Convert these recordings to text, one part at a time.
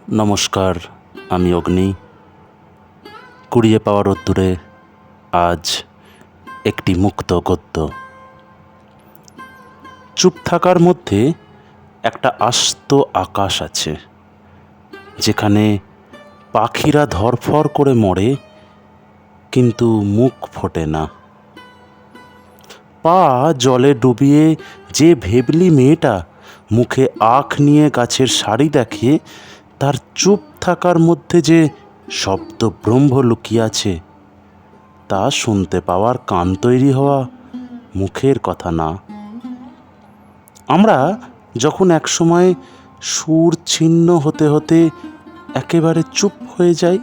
নমস্কার, আমি অগ্নি। কুড়িয়ে পাওয়া রোদ্দুরে আজ একটি মুক্ত গদ্য। চুপ থাকার মধ্যে একটা আস্ত আকাশ আছে, যেখানে পাখিরা ধরফর করে মরে, কিন্তু মুখ ফোটে না। পা জলে ডুবিয়ে যে ভেবলি মেয়েটা মুখে আখ নিয়ে গাছের সারি দেখে, তার চুপ থাকার মধ্যে যে শব্দ ব্রহ্ম লুকিয়ে আছে, তা শুনতে পাওয়ার কান তৈরি হওয়া মুখের কথা না। আমরা যখন একসময় সুর ছিন্ন হতে হতে একেবারে চুপ হয়ে যাই,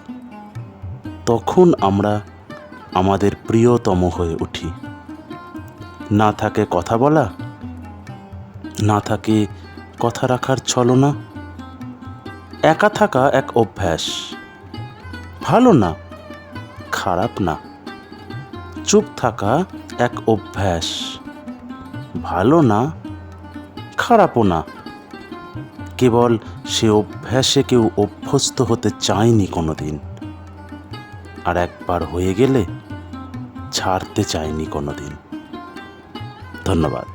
তখন আমরা আমাদের প্রিয়তম হয়ে উঠি। না থাকে কথা বলা, না থাকে কথা রাখার ছলনা। একা থাকা এক অভ্যাস, ভালো না, খারাপ না। চুপ থাকা এক অভ্যাস, ভালো না, খারাপও না। কেবল সে অভ্যাসে কেউ অভ্যস্ত হতে চায়নি কোনোদিন, আর একবার হয়ে গেলে ছাড়তে চায়নি কোনোদিন। ধন্যবাদ।